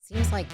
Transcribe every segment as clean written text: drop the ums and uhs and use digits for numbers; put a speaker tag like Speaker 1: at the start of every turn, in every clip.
Speaker 1: seems like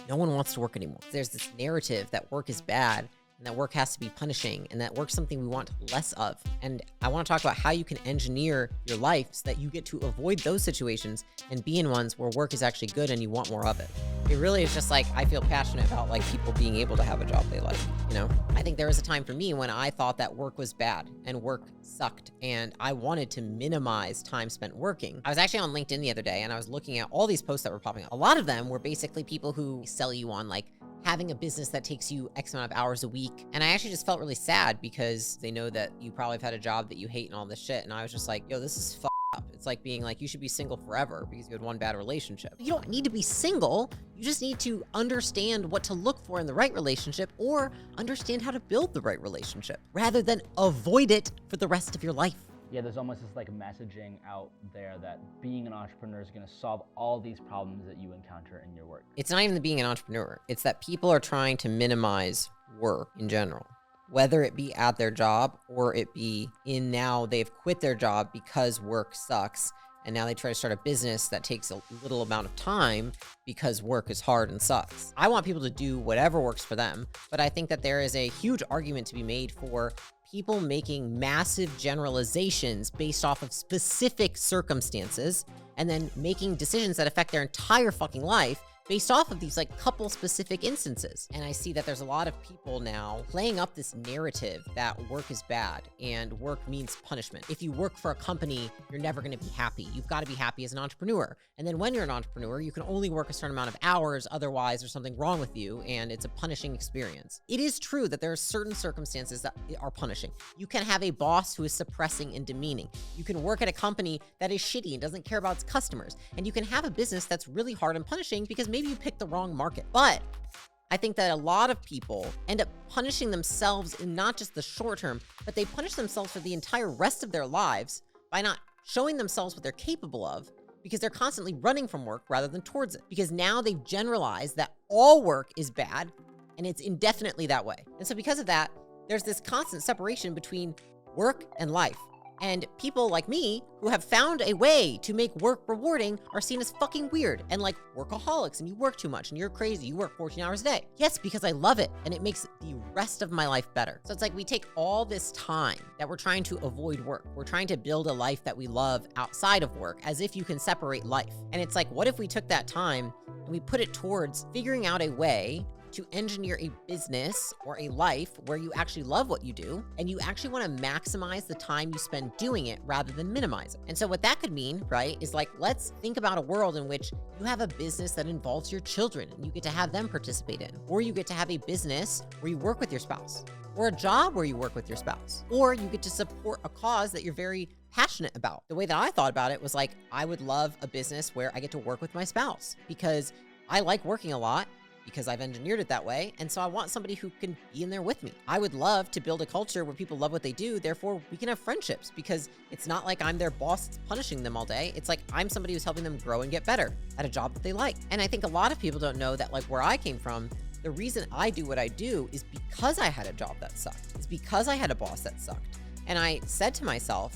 Speaker 1: no one wants to work anymore. There's this narrative that work is bad and that work has to be punishing and that work's something we want less of. And I want to talk about how you can engineer your life so that you get to avoid those situations and be in ones where work is actually good and you want more of it. It really is just like, I feel passionate about like people being able to have a job they like, you know? I think there was a time for me when I thought that work was bad and work sucked and I wanted to minimize time spent working. I was actually on LinkedIn the other day and I was looking at all these posts that were popping up. A lot of them were basically people who sell you on like having a business that takes you X amount of hours a week. And I actually just felt really sad because they know that you probably have had a job that you hate and all this shit. And I was just like, yo, this is up. It's like being like, you should be single forever because you had one bad relationship. You don't need to be single. You just need to understand what to look for in the right relationship or understand how to build the right relationship rather than avoid it for the rest of your life.
Speaker 2: Yeah, there's almost this like messaging out there that being an entrepreneur is going to solve all these problems that you encounter in your work.
Speaker 1: It's not even the being an entrepreneur. It's that people are trying to minimize work in general, whether it be at their job or it be in now they've quit their job because work sucks. And now they try to start a business that takes a little amount of time because work is hard and sucks. I want people to do whatever works for them, but I think that there is a huge argument to be made for people making massive generalizations based off of specific circumstances and then making decisions that affect their entire fucking life based off of these like couple specific instances. And I see that there's a lot of people now playing up this narrative that work is bad and work means punishment. If you work for a company, you're never gonna be happy. You've gotta be happy as an entrepreneur. And then when you're an entrepreneur, you can only work a certain amount of hours, otherwise there's something wrong with you and it's a punishing experience. It is true that there are certain circumstances that are punishing. You can have a boss who is suppressing and demeaning. You can work at a company that is shitty and doesn't care about its customers. And you can have a business that's really hard and punishing because maybe you picked the wrong market. But I think that a lot of people end up punishing themselves in not just the short term, but they punish themselves for the entire rest of their lives by not showing themselves what they're capable of because they're constantly running from work rather than towards it. Because now they've generalized that all work is bad and it's indefinitely that way. And so because of that, there's this constant separation between work and life. And people like me who have found a way to make work rewarding are seen as fucking weird and like workaholics and you work too much and you're crazy. You work 14 hours a day. Yes, because I love it and it makes the rest of my life better. So it's like we take all this time that we're trying to avoid work. We're trying to build a life that we love outside of work as if you can separate life. And it's like, what if we took that time and we put it towards figuring out a way to engineer a business or a life where you actually love what you do and you actually want to maximize the time you spend doing it rather than minimize it. And so what that could mean, right, is like, let's think about a world in which you have a business that involves your children and you get to have them participate in, or you get to have a business where you work with your spouse, or a job where you work with your spouse, or you get to support a cause that you're very passionate about. The way that I thought about it was like, I would love a business where I get to work with my spouse because I like working a lot because I've engineered it that way. And so I want somebody who can be in there with me. I would love to build a culture where people love what they do. Therefore, we can have friendships because it's not like I'm their boss that's punishing them all day. It's like I'm somebody who's helping them grow and get better at a job that they like. And I think a lot of people don't know that like where I came from, the reason I do what I do is because I had a job that sucked. It's because I had a boss that sucked. And I said to myself,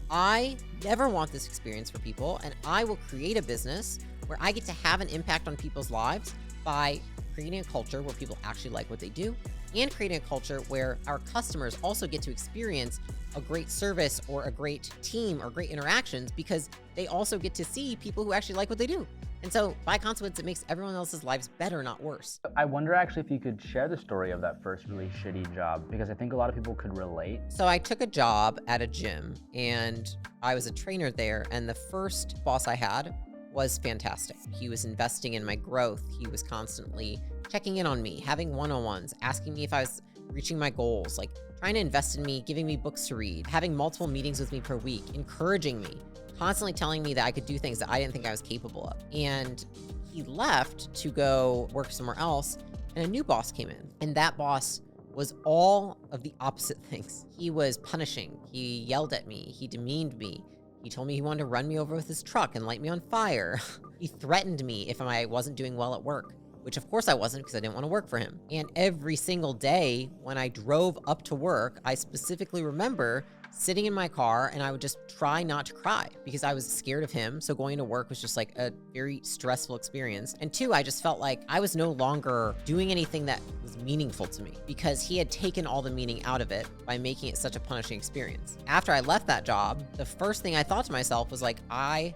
Speaker 1: I never want this experience for people and I will create a business where I get to have an impact on people's lives by creating a culture where people actually like what they do and creating a culture where our customers also get to experience a great service or a great team or great interactions because they also get to see people who actually like what they do. And so by consequence, it makes everyone else's lives better, not worse.
Speaker 2: I wonder actually if you could share the story of that first really shitty job, because I think a lot of people could relate.
Speaker 1: So I took a job at a gym and I was a trainer there, and the first boss I had was fantastic. He was investing in my growth. He was constantly checking in on me, having one-on-ones, asking me if I was reaching my goals, like trying to invest in me, giving me books to read, having multiple meetings with me per week, encouraging me, constantly telling me that I could do things that I didn't think I was capable of. And he left to go work somewhere else, and a new boss came in. And that boss was all of the opposite things. He was punishing. He yelled at me. He demeaned me. He told me he wanted to run me over with his truck and light me on fire. He threatened me if I wasn't doing well at work, which of course I wasn't because I didn't want to work for him. And every single day when I drove up to work, I specifically remember sitting in my car and I would just try not to cry because I was scared of him. So going to work was just like a very stressful experience. And two, I just felt like I was no longer doing anything that was meaningful to me because he had taken all the meaning out of it by making it such a punishing experience. After I left that job, the first thing I thought to myself was like, I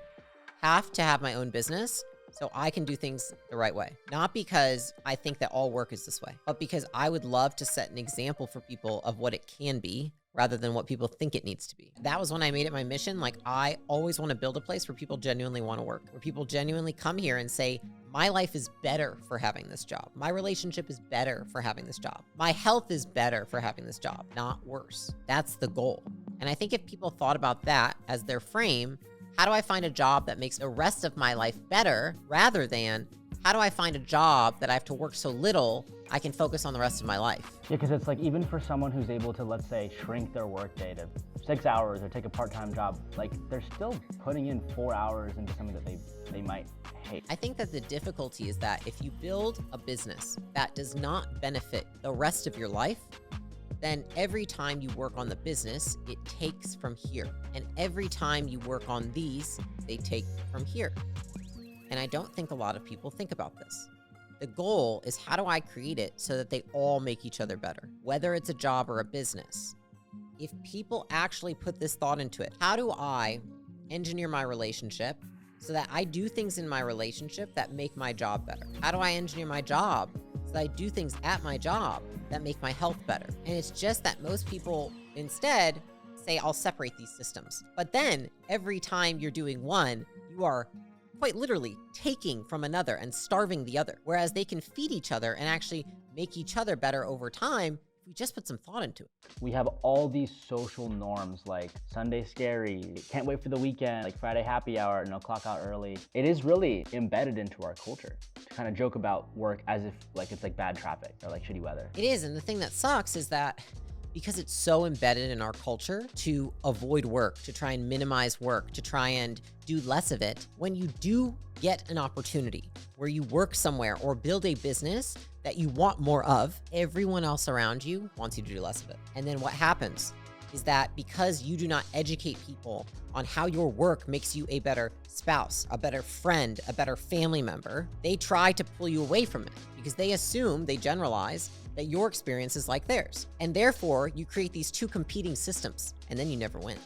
Speaker 1: have to have my own business so I can do things the right way. Not because I think that all work is this way, but because I would love to set an example for people of what it can be rather than what people think it needs to be. That was when I made it my mission. Like, I always want to build a place where people genuinely want to work, where people genuinely come here and say, my life is better for having this job. My relationship is better for having this job. My health is better for having this job, not worse. That's the goal. And I think if people thought about that as their frame, how do I find a job that makes the rest of my life better rather than how do I find a job that I have to work so little I can focus on the rest of my life?
Speaker 2: Yeah, because it's like even for someone who's able to, let's say, shrink their workday to 6 hours or take a part-time job, like they're still putting in 4 hours into something that they might hate.
Speaker 1: I think that the difficulty is that if you build a business that does not benefit the rest of your life, then every time you work on the business, it takes from here. And every time you work on these, they take from here. And I don't think a lot of people think about this. The goal is, how do I create it so that they all make each other better, whether it's a job or a business? If people actually put this thought into it, how do I engineer my relationship so that I do things in my relationship that make my job better? How do I engineer my job so that I do things at my job that make my health better? And it's just that most people instead say, I'll separate these systems. But then every time you're doing one, you are quite literally taking from another and starving the other. Whereas they can feed each other and actually make each other better over time if we just put some thought into it.
Speaker 2: We have all these social norms like Sunday scary, can't wait for the weekend, like Friday happy hour, no, clock out early. It is really embedded into our culture to kind of joke about work as if like it's like bad traffic or like shitty weather.
Speaker 1: It is, and the thing that sucks is that because it's so embedded in our culture to avoid work, to try and minimize work, to try and do less of it, when you do get an opportunity where you work somewhere or build a business that you want more of, everyone else around you wants you to do less of it. And then what happens is that because you do not educate people on how your work makes you a better spouse, a better friend, a better family member, they try to pull you away from it because they assume, they generalize, that your experience is like theirs. And therefore, you create these two competing systems, and then you never win.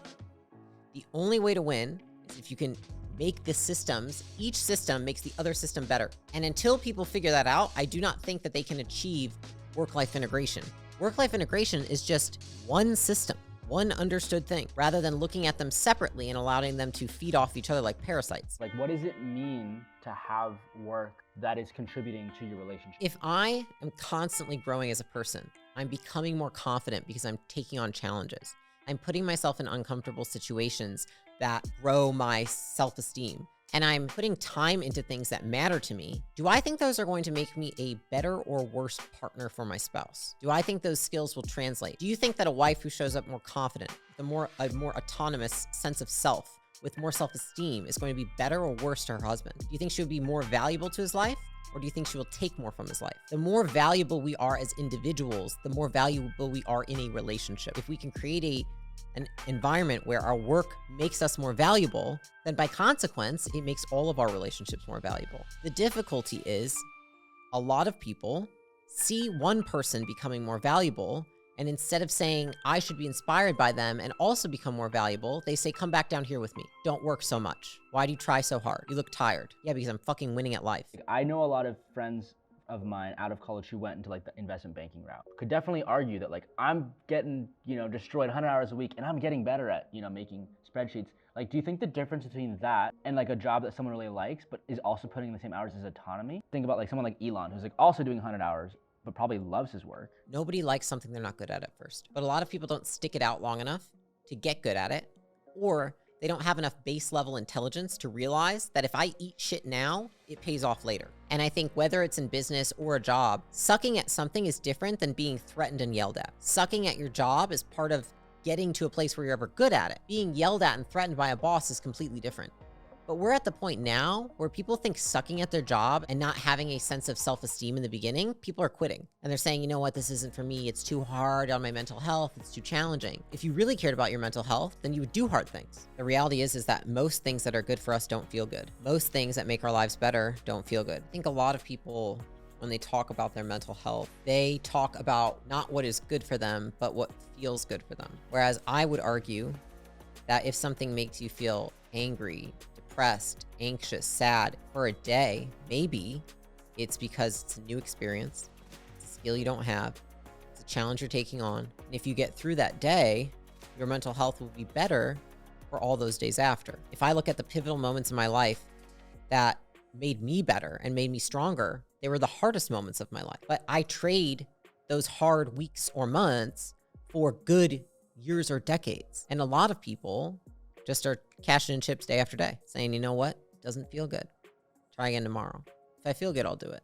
Speaker 1: The only way to win is if you can make the systems, each system makes the other system better. And until people figure that out, I do not think that they can achieve work-life integration. Work-life integration is just one system, one understood thing, rather than looking at them separately and allowing them to feed off each other like parasites.
Speaker 2: Like, what does it mean to have work that is contributing to your relationship?
Speaker 1: If I am constantly growing as a person, I'm becoming more confident because I'm taking on challenges. I'm putting myself in uncomfortable situations that grow my self-esteem. And I'm putting time into things that matter to me. Do I think those are going to make me a better or worse partner for my spouse? Do I think those skills will translate? Do you think that a wife who shows up more confident, a more autonomous sense of self, with more self-esteem is going to be better or worse to her husband? Do you think she would be more valuable to his life? Or do you think she will take more from his life? The more valuable we are as individuals, the more valuable we are in a relationship. If we can create an environment where our work makes us more valuable, then by consequence, it makes all of our relationships more valuable. The difficulty is a lot of people see one person becoming more valuable, and instead of saying, I should be inspired by them and also become more valuable, they say, come back down here with me. Don't work so much. Why do you try so hard? You look tired. Yeah, because I'm fucking winning at life.
Speaker 2: I know a lot of friends of mine out of college who went into like the investment banking route could definitely argue that like I'm getting, destroyed 100 hours a week and I'm getting better at, making spreadsheets. Like, do you think the difference between that and like a job that someone really likes but is also putting in the same hours as autonomy? Think about like someone like Elon who's like also doing 100 hours but probably loves his work.
Speaker 1: Nobody likes something they're not good at first. But a lot of people don't stick it out long enough to get good at it, or they don't have enough base level intelligence to realize that if I eat shit now, it pays off later. And I think whether it's in business or a job, sucking at something is different than being threatened and yelled at. Sucking at your job is part of getting to a place where you're ever good at it. Being yelled at and threatened by a boss is completely different. But we're at the point now where people think sucking at their job and not having a sense of self-esteem in the beginning, people are quitting. And they're saying, you know what, this isn't for me. It's too hard on my mental health. It's too challenging. If you really cared about your mental health, then you would do hard things. The reality is that most things that are good for us don't feel good. Most things that make our lives better don't feel good. I think a lot of people, when they talk about their mental health, they talk about not what is good for them, but what feels good for them. Whereas I would argue that if something makes you feel angry, depressed, anxious, sad for a day, maybe it's because it's a new experience, it's a skill you don't have, it's a challenge you're taking on. And if you get through that day, your mental health will be better for all those days after. If I look at the pivotal moments in my life that made me better and made me stronger, they were the hardest moments of my life. But I trade those hard weeks or months for good years or decades. And a lot of people just are cashing in chips day after day, saying, you know what? Doesn't feel good. Try again tomorrow. If I feel good, I'll do it.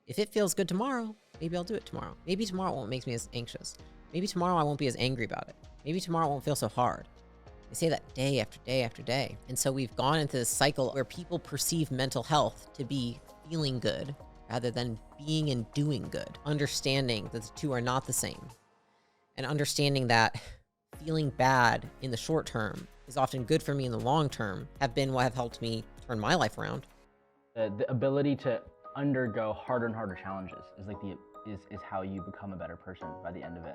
Speaker 1: If it feels good tomorrow, maybe I'll do it tomorrow. Maybe tomorrow won't make me as anxious. Maybe tomorrow I won't be as angry about it. Maybe tomorrow it won't feel so hard. They say that day after day after day. And so we've gone into this cycle where people perceive mental health to be feeling good rather than being and doing good. Understanding that the two are not the same. And understanding that feeling bad in the short term is often good for me in the long term have been what have helped me turn my life around.
Speaker 2: The ability to undergo harder and harder challenges is like is how you become a better person by the end of it.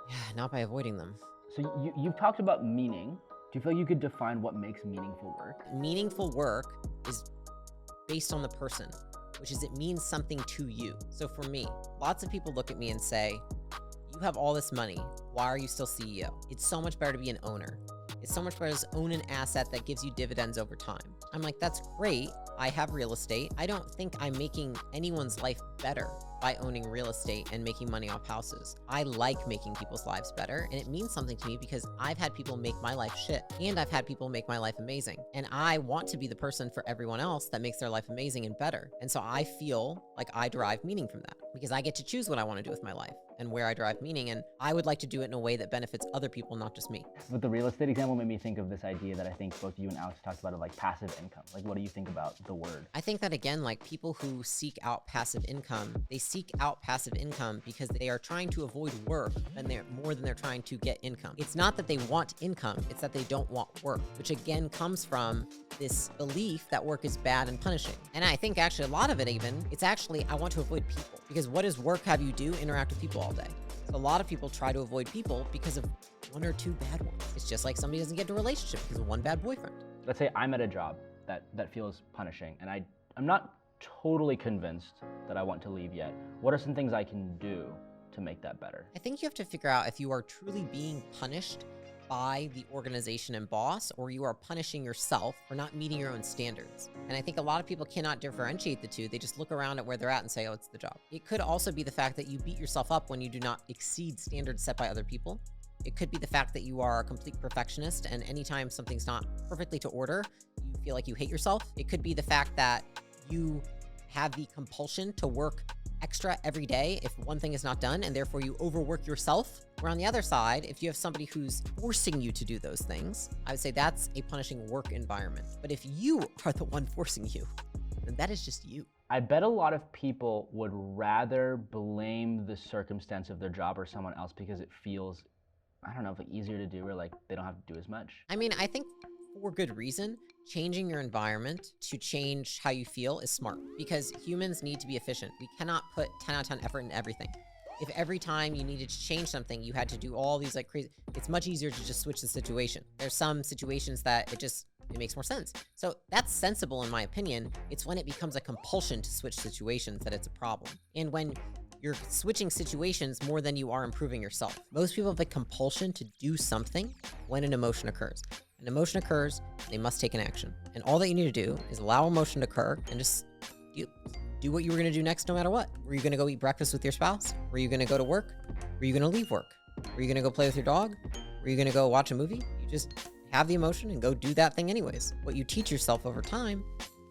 Speaker 1: Yeah, not by avoiding them.
Speaker 2: So you've talked about meaning. Do you feel like you could define what makes meaningful work?
Speaker 1: Meaningful work is based on the person, which is it means something to you. So for me, lots of people look at me and say, you have all this money. Why are you still CEO? It's so much better to be an owner. It's so much better to own an asset that gives you dividends over time. I'm like, that's great. I have real estate. I don't think I'm making anyone's life better by owning real estate and making money off houses. I like making people's lives better, and it means something to me because I've had people make my life shit, and I've had people make my life amazing. And I want to be the person for everyone else that makes their life amazing and better. And so I feel like I derive meaning from that because I get to choose what I want to do with my life and where I derive meaning, and I would like to do it in a way that benefits other people, not just me.
Speaker 2: With the real estate example made me think of this idea that I think both you and Alex talked about of like passive income. Like, what do you think about the word?
Speaker 1: I think that again, like people who seek out passive income, they seek out passive income because they are trying to avoid work and they're more than they're trying to get income. It's not that they want income, it's that they don't want work, which again comes from this belief that work is bad and punishing. And I think actually a lot of it even, it's actually, I want to avoid people because what does work have you do? Interact with people all day. So a lot of people try to avoid people because of one or two bad ones. It's just like somebody doesn't get into a relationship because of one bad boyfriend.
Speaker 2: Let's say I'm at a job that feels punishing and I'm not totally convinced that I want to leave yet. What are some things I can do to make that better?
Speaker 1: I think you have to figure out if you are truly being punished by the organization and boss, or you are punishing yourself for not meeting your own standards. And I think a lot of people cannot differentiate the two. They just look around at where they're at and say, oh, it's the job. It could also be the fact that you beat yourself up when you do not exceed standards set by other people. It could be the fact that you are a complete perfectionist and anytime something's not perfectly to order, you feel like you hate yourself. It could be the fact that you have the compulsion to work extra every day if one thing is not done, and therefore you overwork yourself. Where on the other side, if you have somebody who's forcing you to do those things, I would say that's a punishing work environment. But if you are the one forcing you, then that is just you.
Speaker 2: I bet a lot of people would rather blame the circumstance of their job or someone else because it feels, I don't know, like easier to do or like they don't have to do as much.
Speaker 1: I mean, I think for good reason, changing your environment to change how you feel is smart because humans need to be efficient. We cannot put 10 out of 10 effort in everything. If every time you needed to change something, you had to do all these like crazy, it's much easier to just switch the situation. There's some situations that it makes more sense. So that's sensible in my opinion. It's when it becomes a compulsion to switch situations that it's a problem. And when you're switching situations more than you are improving yourself. Most people have a compulsion to do something when an emotion occurs. An emotion occurs, they must take an action. And all that you need to do is allow emotion to occur and just do what you were gonna do next no matter what. Were you gonna go eat breakfast with your spouse? Were you gonna go to work? Were you gonna leave work? Were you gonna go play with your dog? Were you gonna go watch a movie? You just have the emotion and go do that thing anyways. What you teach yourself over time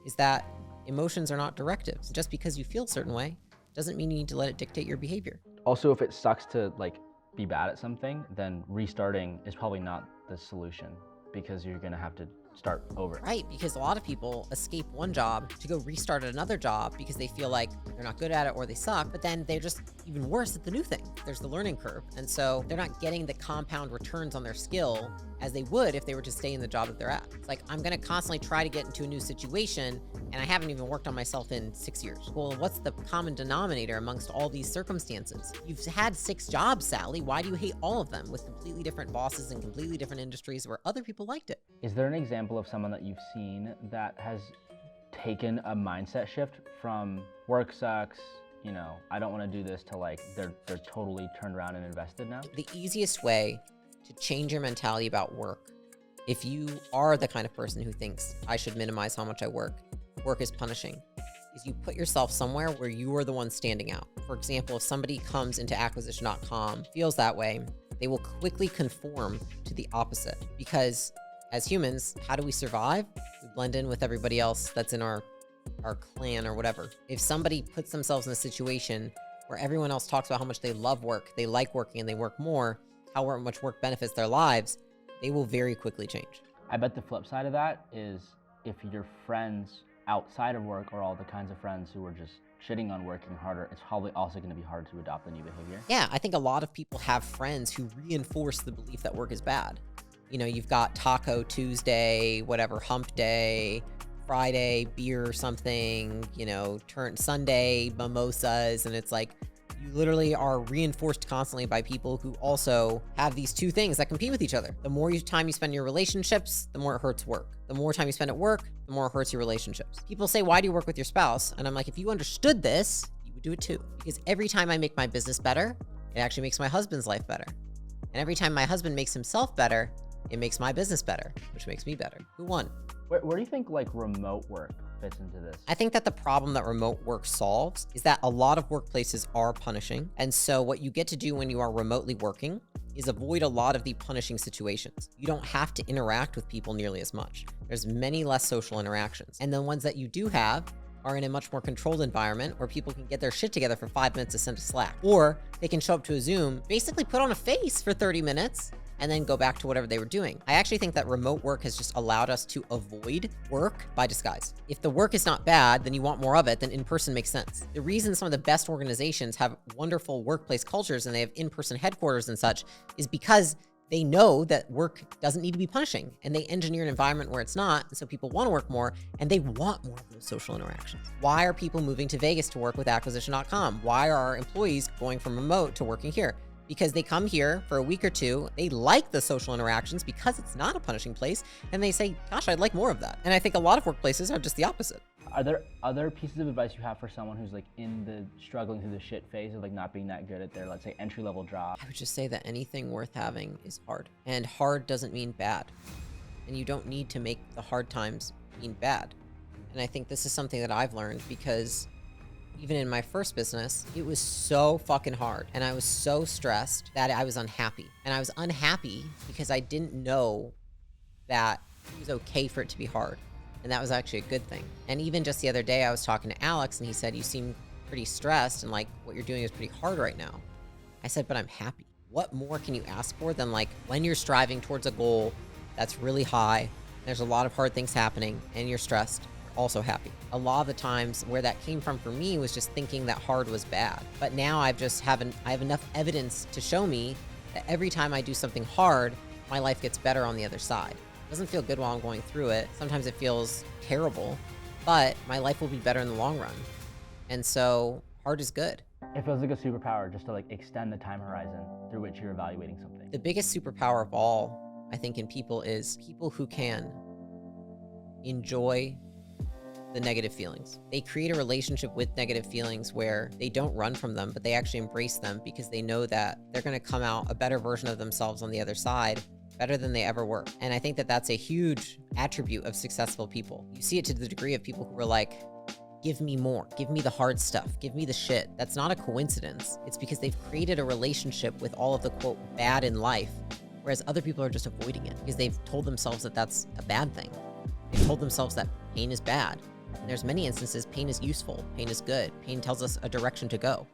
Speaker 1: is that emotions are not directives. Just because you feel a certain way doesn't mean you need to let it dictate your behavior.
Speaker 2: Also, if it sucks to like be bad at something, then restarting is probably not the solution because you're gonna have to start over.
Speaker 1: Right, because a lot of people escape one job to go restart at another job because they feel like they're not good at it or they suck, but then they're just even worse at the new thing. There's the learning curve. And so they're not getting the compound returns on their skill as they would if they were to stay in the job that they're at. It's like, I'm going to constantly try to get into a new situation and I haven't even worked on myself in 6 years. Well, what's the common denominator amongst all these circumstances? You've had 6 jobs, Sally. Why do you hate all of them with completely different bosses and completely different industries where other people liked it?
Speaker 2: Is there an example of someone that you've seen that has taken a mindset shift from work sucks, you know, I don't want to do this, to like they're totally turned around and invested now?
Speaker 1: The easiest way to change your mentality about work, if you are the kind of person who thinks I should minimize how much I work is punishing, is you put yourself somewhere where you are the one standing out. For example, if somebody comes into acquisition.com, feels that way, they will quickly conform to the opposite. Because as humans, how do we survive? We blend in with everybody else that's in our clan or whatever. If somebody puts themselves in a situation where everyone else talks about how much they love work, they like working and they work more, how much work benefits their lives, they will very quickly change.
Speaker 2: I bet the flip side of that is if your friends outside of work are all the kinds of friends who are just shitting on working harder, it's probably also going to be hard to adopt the new behavior.
Speaker 1: Yeah, I think a lot of people have friends who reinforce the belief that work is bad. You know, you've got Taco Tuesday, whatever, hump day, Friday, beer or something, you know, Sunday, mimosas, and it's like, you literally are reinforced constantly by people who also have these two things that compete with each other. The more time you spend in your relationships, the more it hurts work. The more time you spend at work, the more it hurts your relationships. People say, why do you work with your spouse? And I'm like, if you understood this, you would do it too. Because every time I make my business better, it actually makes my husband's life better. And every time my husband makes himself better, it makes my business better, which makes me better. Who won?
Speaker 2: Where do you think like remote work fits into this?
Speaker 1: I think that the problem that remote work solves is that a lot of workplaces are punishing. And so what you get to do when you are remotely working is avoid a lot of the punishing situations. You don't have to interact with people nearly as much. There's many less social interactions. And the ones that you do have are in a much more controlled environment where people can get their shit together for 5 minutes to send a Slack. Or they can show up to a Zoom, basically put on a face for 30 minutes, and then go back to whatever they were doing. I actually think that remote work has just allowed us to avoid work by disguise. If the work is not bad, then you want more of it, then in-person makes sense. The reason some of the best organizations have wonderful workplace cultures and they have in-person headquarters and such is because they know that work doesn't need to be punishing, and they engineer an environment where it's not, and so people want to work more, and they want more of those social interactions. Why are people moving to Vegas to work with acquisition.com? Why are our employees going from remote to working here? Because they come here for a week or two, they like the social interactions because it's not a punishing place, and they say, gosh, I'd like more of that. And I think a lot of workplaces are just the opposite.
Speaker 2: Are there other pieces of advice you have for someone who's like in the struggling through the shit phase of like not being that good at their, let's say, entry-level job?
Speaker 1: I would just say that anything worth having is hard, and hard doesn't mean bad. And you don't need to make the hard times mean bad. And I think this is something that I've learned because even in my first business, it was so fucking hard. And I was so stressed that I was unhappy. And I was unhappy because I didn't know that it was okay for it to be hard. And that was actually a good thing. And even just the other day, I was talking to Alex and he said, you seem pretty stressed and like what you're doing is pretty hard right now. I said, but I'm happy. What more can you ask for than like when you're striving towards a goal that's really high, there's a lot of hard things happening and you're stressed, also happy. A lot of the times where that came from for me was just thinking that hard was bad. But now I have enough evidence to show me that every time I do something hard, my life gets better on the other side. It doesn't feel good while I'm going through it. Sometimes it feels terrible, but my life will be better in the long run. And so hard is good.
Speaker 2: It feels like a superpower just to like extend the time horizon through which you're evaluating something.
Speaker 1: The biggest superpower of all, I think, in people is people who can enjoy the negative feelings. They create a relationship with negative feelings where they don't run from them, but they actually embrace them because they know that they're going to come out a better version of themselves on the other side, better than they ever were. And I think that that's a huge attribute of successful people. You see it to the degree of people who are like, give me more, give me the hard stuff, give me the shit. That's not a coincidence. It's because they've created a relationship with all of the quote bad in life, whereas other people are just avoiding it because they've told themselves that that's a bad thing. They've told themselves that pain is bad. And there's many instances pain is useful, pain is good, pain tells us a direction to go.